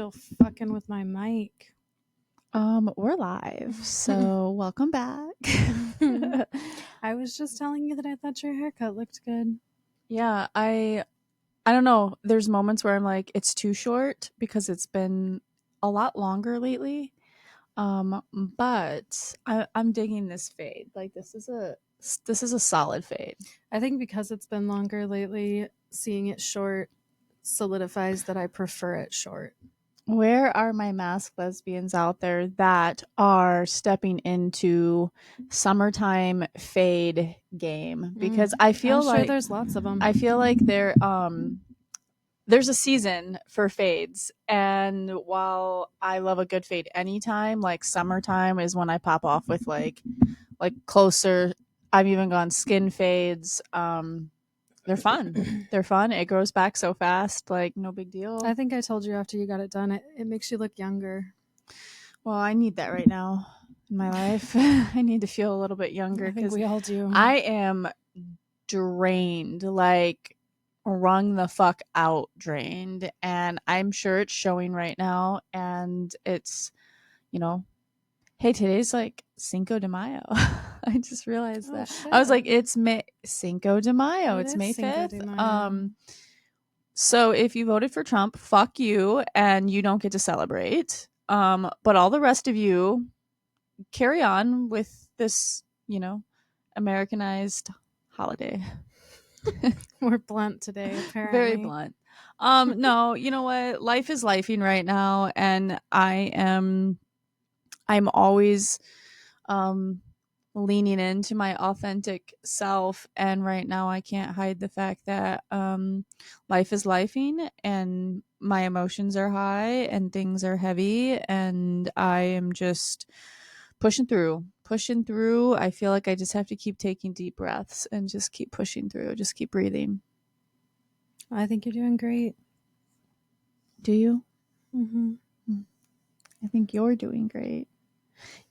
still fucking with my mic. We're live, so welcome back. I was just telling you that I thought your haircut looked good. Yeah, I don't know. There's moments where I'm like, it's too short because it's been a lot longer lately. But I'm digging this fade. Like this is a solid fade. I think because it's been longer lately, seeing it short solidifies that I prefer it short. Where are my masked lesbians out there that are stepping into summertime fade game? Because I feel I'm sure like there's lots of them. I feel like there's a season for fades, and while I love a good fade anytime, like summertime is when I pop off with like closer. I've even gone skin fades. They're fun. They're fun. It grows back so fast, like no big deal. I think I told you after you got it done, it makes you look younger. Well, I need that right now in my life. I need to feel a little bit younger I think because we all do. I am drained, like wrung the fuck out drained. And I'm sure it's showing right now. And it's, hey, today's like Cinco de Mayo. I just realized that. Shit. I was like, it's Cinco de Mayo. It It's is May Cinco 5th. de Mayo. So if you voted for Trump, fuck you, and you don't get to celebrate. But all the rest of you carry on with this, Americanized holiday. We're blunt today, apparently. Very blunt. No, you know what? Life is lifing right now, and I'm always leaning into my authentic self, and right now I can't hide the fact that life is lifing and my emotions are high and things are heavy, and I am just pushing through. I feel like I just have to keep taking deep breaths and just keep pushing through, just keep breathing. I think you're doing great. Do you? Mm-hmm. I think you're doing great.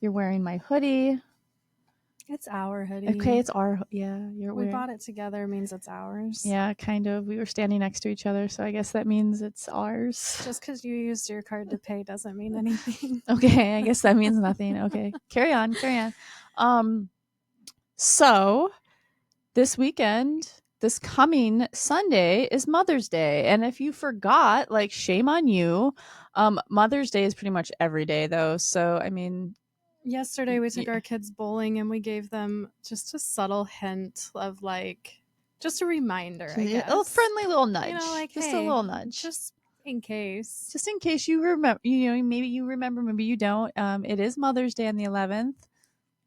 You're wearing my hoodie. It's our hoodie. Okay, it's our, yeah. We bought it together means it's ours. Yeah, kind of. We were standing next to each other, so I guess that means it's ours. Just because you used your card to pay doesn't mean anything. Okay, I guess that means nothing. Okay, carry on. So this weekend, this coming Sunday is Mother's Day, and if you forgot, like, shame on you. Mother's Day is pretty much every day, though. So I mean, yesterday we took our kids bowling and we gave them just a subtle hint of like, just a reminder, I guess. A friendly little nudge. Just hey, a little nudge. Just in case. Just in case you remember, maybe you remember, maybe you don't. It is Mother's Day on the 11th.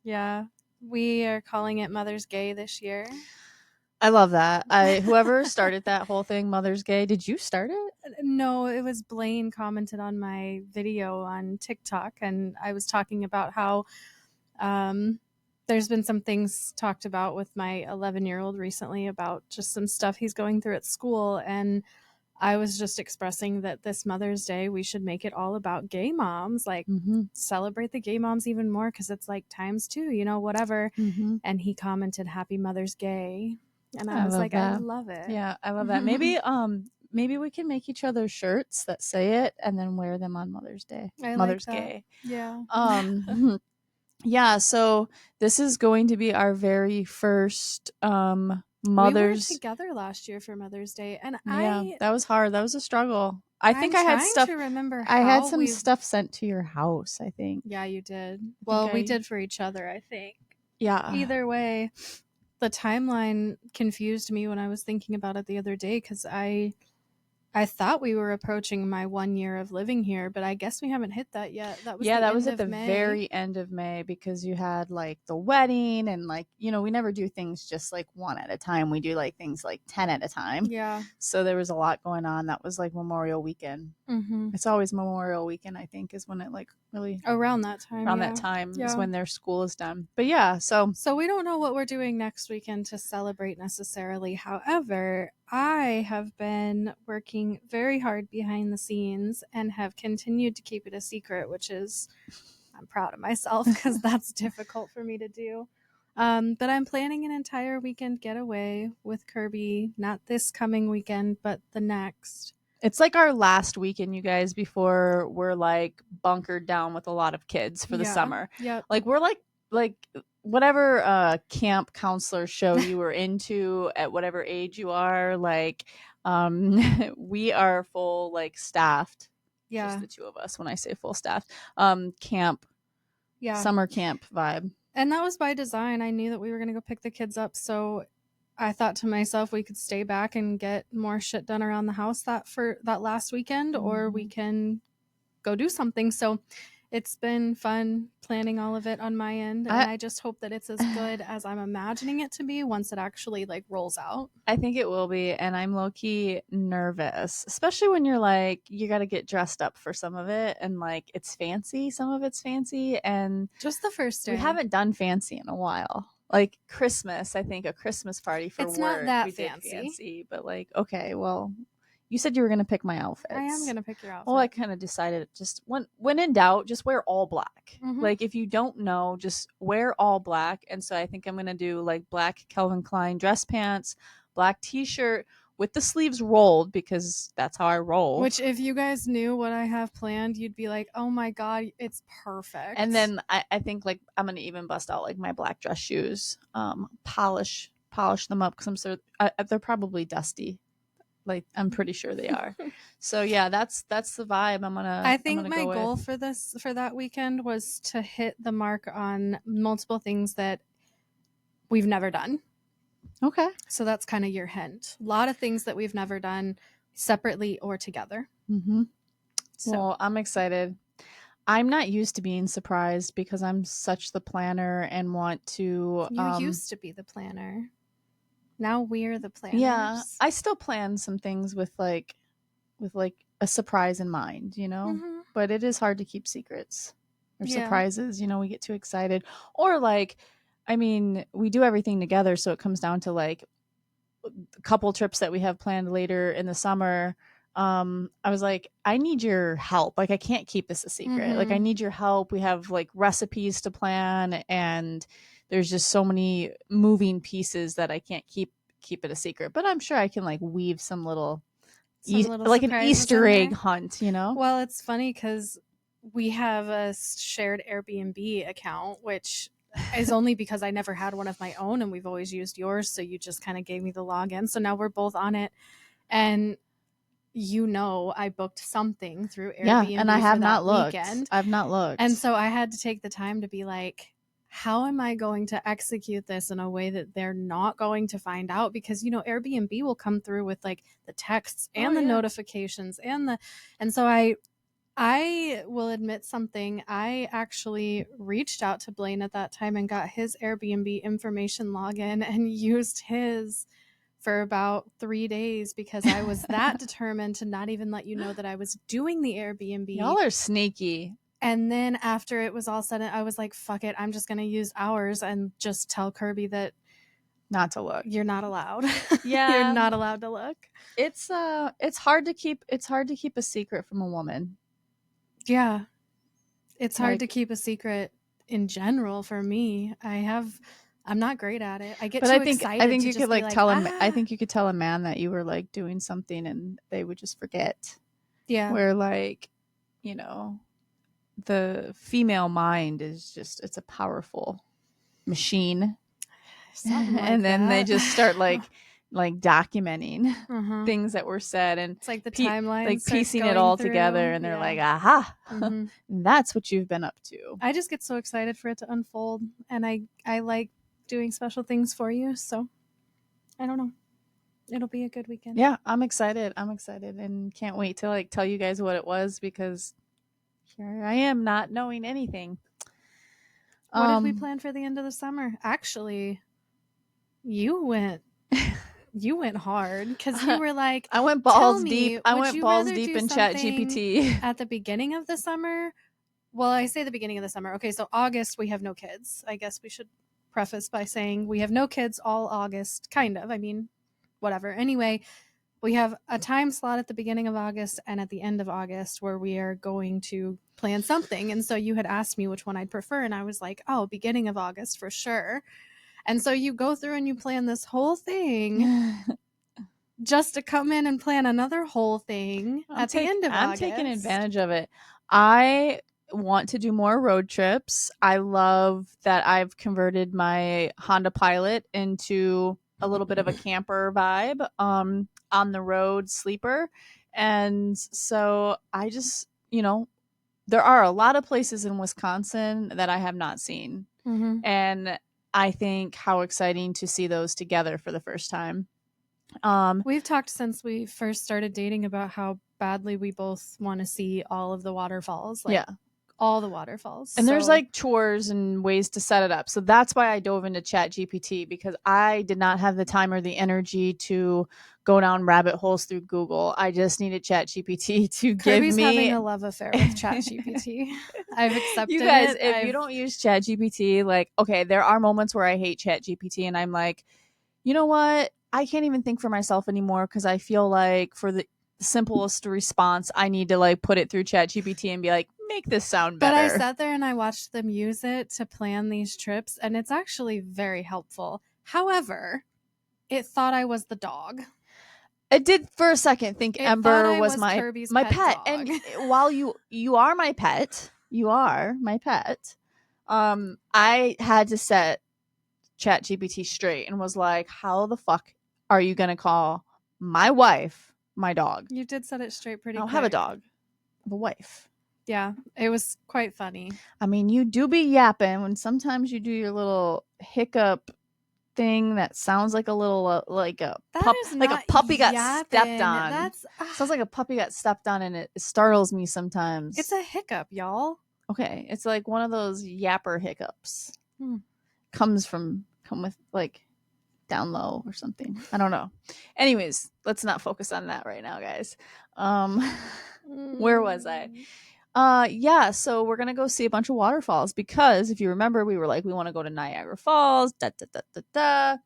Yeah. We are calling it Mother's Gay this year. I love that. Whoever started that whole thing, Mother's Gay, did you start it? No, it was Blaine commented on my video on TikTok, and I was talking about how there's been some things talked about with my 11-year-old recently about just some stuff he's going through at school, and I was just expressing that this Mother's Day we should make it all about gay moms, like celebrate the gay moms even more because it's like times two, whatever. And he commented, "Happy Mother's Gay." And I was like, that. I love it. Yeah, I love that. Maybe we can make each other shirts that say it and then wear them on Mother's Day. Mother's Gay. Yeah. Yeah, so this is going to be our very first Mother's. We were together last year for Mother's Day, and that was hard. That was a struggle. I think I had stuff to remember. I had some stuff sent to your house, I think. Yeah, you did. Well, we did for each other, I think. Yeah. Either way, the timeline confused me when I was thinking about it the other day because I thought we were approaching my 1 year of living here, but I guess we haven't hit that yet. That was at the very end of May because you had like the wedding and like, we never do things just like one at a time. We do like things like 10 at a time. Yeah. So there was a lot going on. That was like Memorial Weekend. It's always Memorial Weekend, I think, is when it like really around that time. That time is when their school is done. But yeah, so we don't know what we're doing next weekend to celebrate necessarily. However, I have been working very hard behind the scenes and have continued to keep it a secret, which is, I'm proud of myself because that's difficult for me to do. But I'm planning an entire weekend getaway with Kirby, not this coming weekend, but the next. It's like our last weekend, you guys, before we're like bunkered down with a lot of kids for the Yeah. summer. Yep. Like we're like whatever camp counselor show you were into at whatever age you are, like we are full like staffed. Just Yeah. the two of us when I say full staff. Camp, Yeah. summer camp vibe. And that was by design. I knew that we were going to go pick the kids up, so I thought to myself we could stay back and get more shit done around the house for that last weekend, or we can go do something. So it's been fun planning all of it on my end, and I I just hope that it's as good as I'm imagining it to be once it actually like rolls out. I think it will be, and I'm low key nervous, especially when you're like, you got to get dressed up for some of it, and like it's fancy, some of it's fancy, and Just the first we day. haven't done fancy in a while. Like Christmas, I think a Christmas party for It's not work, that we did fancy. but like, okay, well, you said you were gonna pick my outfits. I am gonna pick your outfit. Well, I kind of decided just when in doubt, just wear all black. Like if you don't know, just wear all black. And so I think I'm gonna do like black Calvin Klein dress pants, black t-shirt with the sleeves rolled because that's how I roll. Which, if you guys knew what I have planned, you'd be like, "Oh my god, it's perfect." And then I think like I'm gonna even bust out like my black dress shoes, polish them up because I'm sure they're probably dusty. Like I'm pretty sure they are. So yeah, that's the vibe. I think I'm gonna my go goal with. for that weekend was to hit the mark on multiple things that we've never done. Okay. So that's kind of your hint. A lot of things that we've never done separately or together. Mm-hmm. So. Well, I'm excited. I'm not used to being surprised because I'm such the planner and want to. You used to be the planner. Now we're the planners. Yeah, I still plan some things with like a surprise in mind, you know. Mm-hmm. But it is hard to keep secrets or Yeah. surprises. You know, we get too excited, or like, I mean, we do everything together, so it comes down to like a couple trips that we have planned later in the summer. I was like, I need your help. Like, I can't keep this a secret. Like, I need your help. We have like recipes to plan, and there's just so many moving pieces that I can't keep it a secret. But I'm sure I can like weave some little like an Easter egg hunt, you know? Well, it's funny because we have a shared Airbnb account, which is only because I never had one of my own and we've always used yours. So you just kind of gave me the login. So now we're both on it. And you know, I booked something through Airbnb. Yeah, and I have not looked. Weekend. I've not looked. And so I had to take the time to be like, how am I going to execute this in a way that they're not going to find out? Because, you know, Airbnb will come through with like the texts and the notifications and so I will admit something. I actually reached out to Blaine at that time and got his Airbnb information login and used his for about 3 days because I was that determined to not even let you know that I was doing the Airbnb. Y'all are sneaky. And then after it was all said, I was like, fuck it, I'm just going to use ours and just tell Kirby that not to look. You're not allowed. Yeah. You're not allowed to look. It's hard to keep a secret from a woman. Yeah. It's hard to keep a secret in general for me. I'm not great at it. I get too excited. I think you could like tell him. I think you could tell a man that you were like doing something, and they would just forget. Yeah. Where like, you know, the female mind is just it's a powerful machine, and then they just start like documenting things that were said, and it's like the timeline, like piecing it all together, and they're like, aha, that's what you've been up to. I just get so excited for it to unfold, and I like doing special things for you, so I don't know, it'll be a good weekend. Yeah, I'm excited and can't wait to like tell you guys what it was, because here I am not knowing anything. What did we plan for the end of the summer? Actually, you went hard because you were like, I went balls deep. I went balls deep in ChatGPT at the beginning of the summer. Well, I say the beginning of the summer. Okay, so August we have no kids. I guess we should preface by saying we have no kids all August, kind of. I mean, whatever. Anyway, we have a time slot at the beginning of August and at the end of August where we are going to plan something. And so you had asked me which one I'd prefer, and I was like, oh, beginning of August for sure. And so you go through and you plan this whole thing just to come in and plan another whole thing at the end of I'm taking August. advantage of it. I want to do more road trips. I love that I've converted my Honda Pilot into a little bit of a camper vibe, on the road sleeper. And so I just, there are a lot of places in Wisconsin that I have not seen. Mm-hmm. And I think how exciting to see those together for the first time. We've talked since we first started dating about how badly we both want to see all of the waterfalls, like yeah. all the waterfalls. And there's So like chores and ways to set it up. So that's why I dove into Chat GPT, because I did not have the time or the energy to go down rabbit holes through Google. I just needed Chat GPT to give Kirby's having me a love affair with ChatGPT. I've accepted you guys, it. if you don't use Chat GPT, like, okay, there are moments where I hate Chat GPT and I'm like, you know what? I can't even think for myself anymore because I feel like for the simplest response, I need to like put it through Chat GPT and be like, make this sound But I better. sat there and I watched them use it to plan these trips, and it's actually very helpful. However, it thought I was the dog. I did for a second think It thought Ember I was was Kirby's my pet pet. dog. And while you are my pet, you are my pet. I had to set Chat GPT straight and was like, how the fuck are you gonna call my wife my dog? You did set it straight pretty I don't quick. have a dog. I have a wife. Yeah, it was quite funny. I mean, you do be yapping when sometimes you do your little hiccup thing that sounds like a little like a That is like a not puppy got stepped yapping. on. That's Sounds like a puppy got stepped on, and it startles me sometimes. it's a hiccup, y'all. Okay, it's like one of those yapper hiccups. Hmm. Come with like down low or something. I don't know. Anyways, let's not focus on that right now, guys. Where was I? Yeah, so we're gonna go see a bunch of waterfalls because if you remember, we were like, we want to go to Niagara Falls, da da da da da.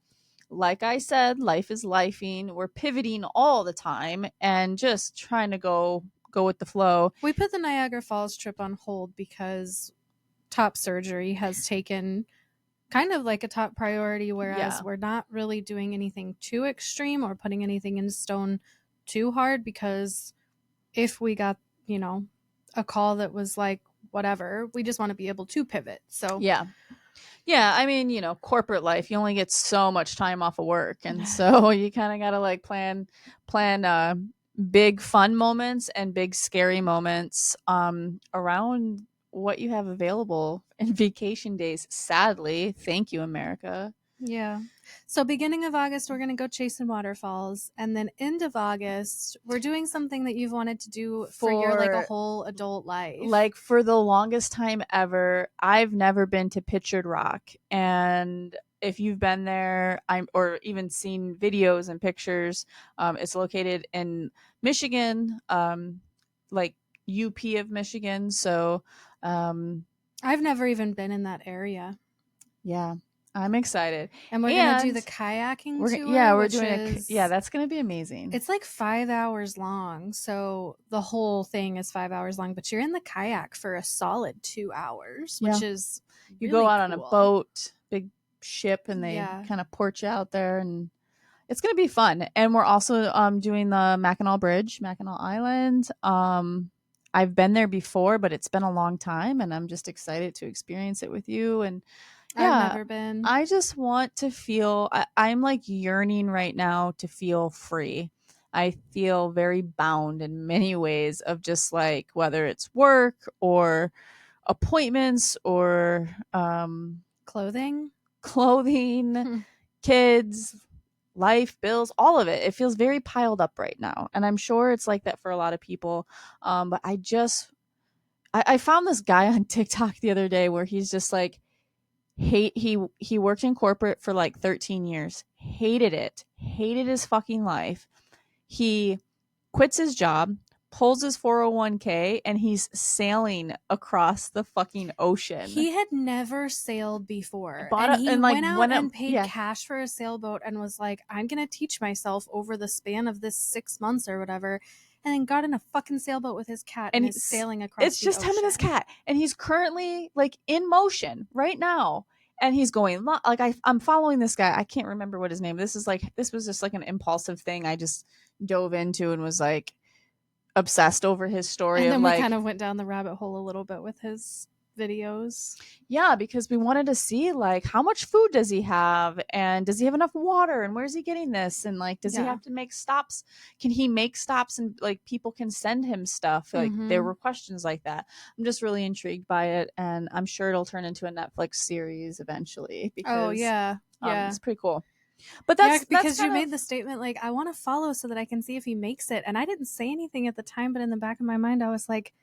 Like I said, life is lifing. We're pivoting all the time and just trying to go with the flow. We put the Niagara Falls trip on hold because top surgery has taken kind of like a top priority, whereas we're not really doing anything too extreme or putting anything in stone too hard, because if we got, a call that was like whatever, we just want to be able to pivot. So yeah, I mean, corporate life, you only get so much time off of work, and so you kind of got to like plan big fun moments and big scary moments around what you have available in vacation days. Sadly, thank you, America. yeah. So beginning of August, we're going to go chasing waterfalls. And then end of August, we're doing something that you've wanted to do for your like a whole adult life. Like for the longest time ever, I've never been to Pictured Rock. And if you've been there, or even seen videos and pictures, it's located in Michigan, like UP of Michigan. So I've never even been in that area. Yeah. I'm excited. And we're going to do the kayaking tour. We're doing that's going to be amazing. It's like 5 hours long. So the whole thing is 5 hours long, but you're in the kayak for a solid 2 hours, which is you really go out cool. on a boat, big ship, and they kind of port you out there, and it's going to be fun. And we're also doing the Mackinac Bridge, Mackinac Island. I've been there before, but it's been a long time, and I'm just excited to experience it with you. And I've never been. I just want to feel, I'm like yearning right now to feel free. I feel very bound in many ways of just like, whether it's work or appointments or clothing, kids, life, bills, all of it. It feels very piled up right now. And I'm sure it's like that for a lot of people. But I found this guy on TikTok the other day where he's just like, he worked in corporate for like 13 years, hated his fucking life. He quits his job, pulls his 401k, and he's sailing across the fucking ocean. He had never sailed before. He went out and paid cash for a sailboat and was like, I'm going to teach myself over the span of this 6 months or whatever. And then got in a fucking sailboat with his cat and he's sailing across the ocean. It's just him and his cat. And he's currently like in motion right now. and he's going like I'm following this guy. I can't remember what his name. This was just like an impulsive thing I just dove into and was like obsessed over his story And of then we like, kind of went down the rabbit hole a little bit with his videos. yeah, because we wanted to see like how much food does he have and does he have enough water and where's he getting this and like does he have to make stops, can he make stops and like people can send him stuff, like there were questions like that. I'm just really intrigued by it, and I'm sure it'll turn into a Netflix series eventually because it's pretty cool. But that's because you made the statement like, I want to follow so that I can see if he makes it, and I didn't say anything at the time, but in the back of my mind I was like,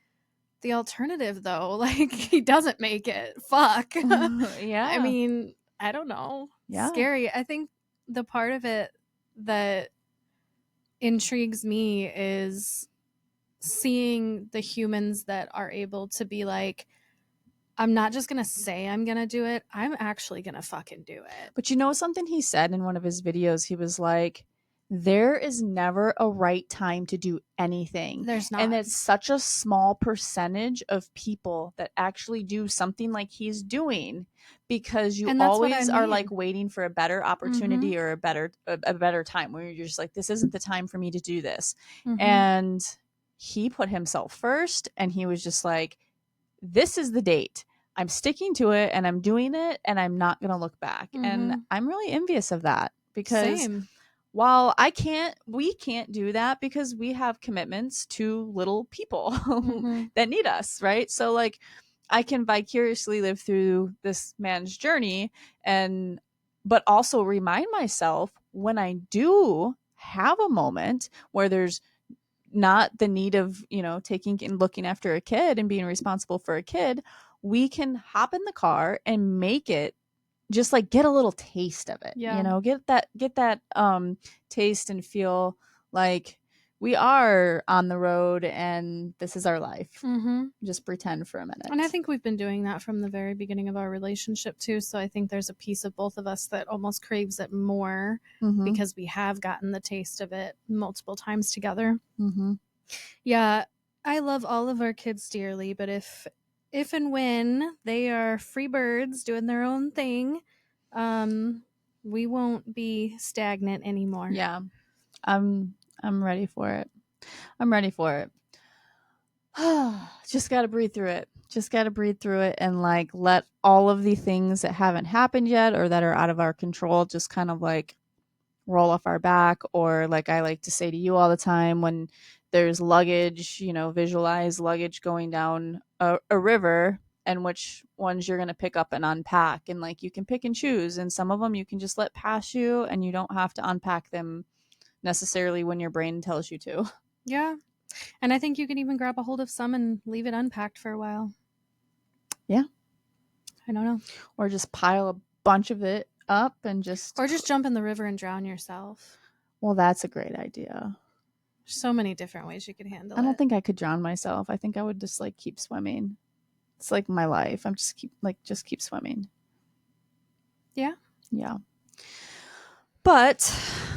the alternative though, like he doesn't make it, fuck. Yeah, I mean, I don't know. Yeah, scary. I think the part of it that intrigues me is seeing the humans that are able to be like, I'm not just gonna say I'm gonna do it, I'm actually gonna fucking do it. But you know something he said in one of his videos? He was like, there is never a right time to do anything. There's not. And it's such a small percentage of people that actually do something like he's doing, because you always are like waiting for a better opportunity or a better time where you're just like, this isn't the time for me to do this. And he put himself first, and he was just like, this is the date. I'm sticking to it and I'm doing it and I'm not going to look back. And I'm really envious of that, because while we can't do that because we have commitments to little people that need us, right? So like I can vicariously live through this man's journey, and but also remind myself when I do have a moment where there's not the need of, taking and looking after a kid and being responsible for a kid, we can hop in the car and make it, just like get a little taste of it. Get that taste and feel like we are on the road and this is our life. Just pretend for a minute. And I think we've been doing that from the very beginning of our relationship too, so I think there's a piece of both of us that almost craves it more because we have gotten the taste of it multiple times together. Yeah, I love all of our kids dearly, but if and when they are free birds doing their own thing, we won't be stagnant anymore. Yeah. I'm ready for it. Just got to breathe through it and like let all of the things that haven't happened yet or that are out of our control just kind of like roll off our back. Or like I like to say to you all the time, when there's luggage, visualize luggage going down a river and which ones you're going to pick up and unpack. And like you can pick and choose, and some of them you can just let pass you and you don't have to unpack them necessarily when your brain tells you to. Yeah. And I think you can even grab a hold of some and leave it unpacked for a while. Yeah. I don't know. Or just pile a bunch of it up and just... Or just jump in the river and drown yourself. Well, that's a great idea. So many different ways you could handle it. I don't think I could drown myself. I think I would just like keep swimming. It's like my life. I'm just keep swimming. Yeah. Yeah. But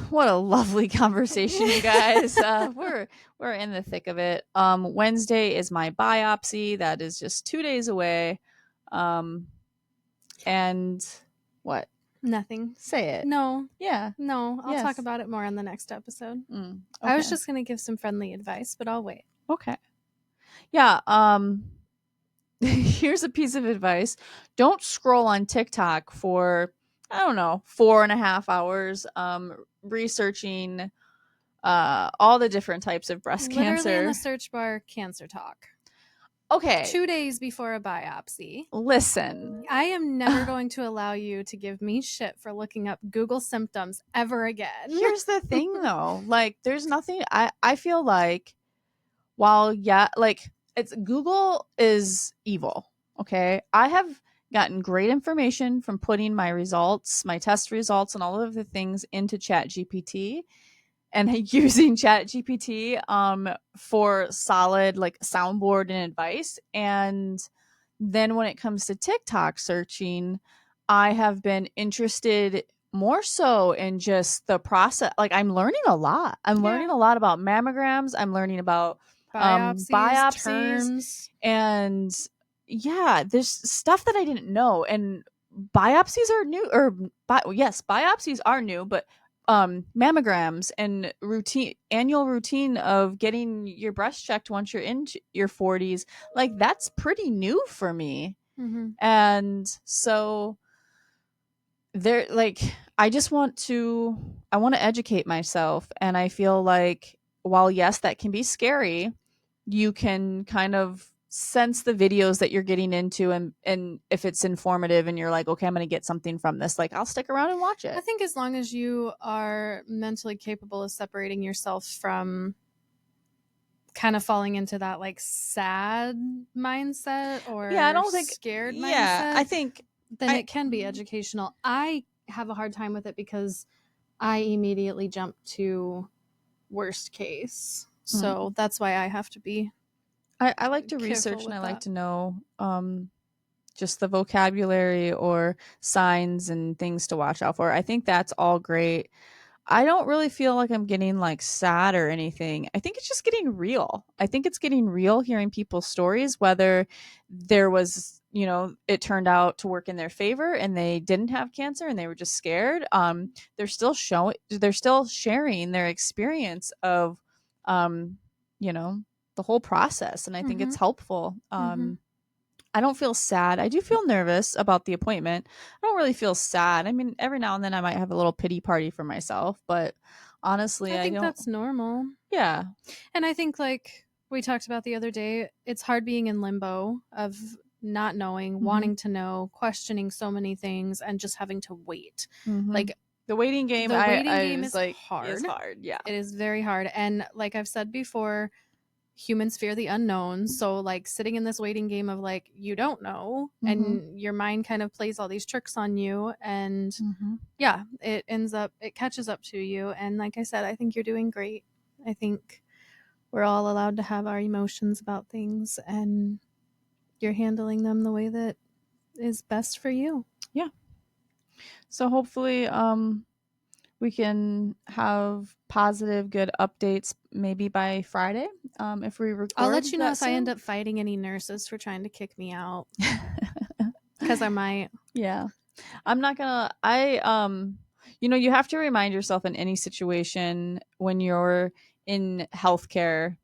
what a lovely conversation, you guys. We're in the thick of it. Wednesday is my biopsy. That is just 2 days away. And what? Nothing. Say it. No. Yeah. No. I'll talk about it more on the next episode. Okay. I was just going to give some friendly advice, but I'll wait. Okay. Yeah. Here's a piece of advice. Don't scroll on TikTok for, I don't know, 4.5 hours researching all the different types of breast cancer. Literally in the search bar, cancer talk. Okay. 2 days before a biopsy. Listen. I am never going to allow you to give me shit for looking up Google symptoms ever again. Here's the thing though. Like there's nothing, I feel like it's Google is evil. Okay. I have gotten great information from putting my results, my test results, and all of the things into ChatGPT and using ChatGPT for solid like soundboard and advice. And then when it comes to TikTok searching, I have been interested more so in just the process. Like I'm learning a lot. I'm learning a lot about mammograms. I'm learning about biopsies terms. And yeah, there's stuff that I didn't know. And biopsies are new, or yes, biopsies are new, but mammograms and annual routine of getting your breast checked once you're in your 40s, like that's pretty new for me. Mm-hmm. And so there, like, I want to educate myself, and I feel like while yes, that can be scary, you can kind of sense the videos that you're getting into, and if it's informative and you're like, okay, I'm going to get something from this, like I'll stick around and watch I it. think as long as you are mentally capable of separating yourself from kind of falling into that like sad mindset Yeah, I or don't think scared yeah, I mindset, think then I it can be educational. I have a hard time with it because I immediately jump to worst case. mm, So that's why I have to be I like to careful research, and with I like that. to know just the vocabulary or signs and things to watch out for. I think that's all great. I don't really feel like I'm getting like sad or anything. I think it's just getting real. I think it's getting real hearing people's stories, whether there was, it turned out to work in their favor and they didn't have cancer and they were just scared. They're still sharing their experience of, um, you know, the whole process. And I think Mm-hmm. it's helpful. Mm-hmm. I don't feel sad. I do feel nervous about the appointment. I don't really feel sad. I mean, every now and then I might have a little pity party for myself, but honestly, I I think don't. that's normal. Yeah. And I think, like we talked about the other day, it's hard being in limbo of not knowing, Mm-hmm. wanting to know, questioning so many things, and just having to wait. Mm-hmm. Like, The waiting game, the waiting I game was is like, is hard. hard. Yeah. It is very hard. And like I've said before, humans fear the unknown. So, like, sitting in this waiting game of like, you don't know, Mm-hmm. and your mind kind of plays all these tricks on you. And Mm-hmm. yeah, it catches up to you. And like I said, I think you're doing great. I think we're all allowed to have our emotions about things, and you're handling them the way that is best for you. Yeah. So hopefully, we can have positive, good updates maybe by Friday, if we I'll record let you know that if I end soon. up fighting any nurses for trying to kick me out, because I might. Yeah. I'm not gonna you have to remind yourself in any situation when you're in healthcare,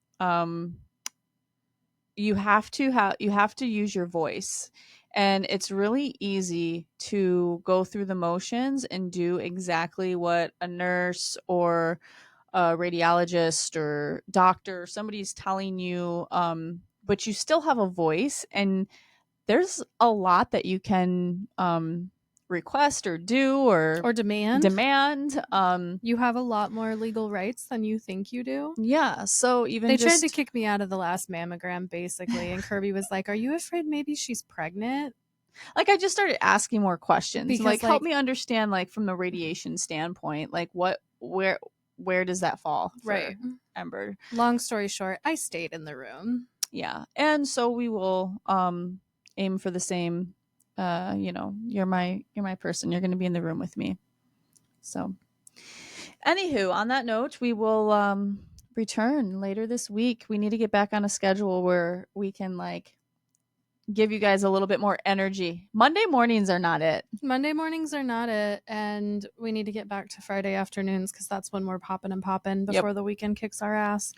you have to use your voice. And it's really easy to go through the motions and do exactly what a nurse or a radiologist or doctor, somebody's telling you, but you still have a voice, and there's a lot that you can request or do or Or demand. demand. You have a lot more legal rights than you think you do. Yeah, so even They tried to just kick me out of the last mammogram, basically, and Kirby was like, "Are you afraid maybe she's pregnant?" like I just started asking more questions, like Because, help like, me understand, like from the radiation standpoint, like where does that fall right. for Ember? Long story short, I stayed in the room. Yeah, and so we will aim for the same. You're my person. You're going to be in the room with me. So anywho, on that note, we will return later this week. We need to get back on a schedule where we can like give you guys a little bit more energy. Monday mornings are not it. Monday mornings are not it, and we need to get back to Friday afternoons because that's when we're popping and popping Yep. before the weekend kicks our ass.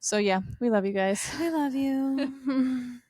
So yeah, we love you guys. We love you.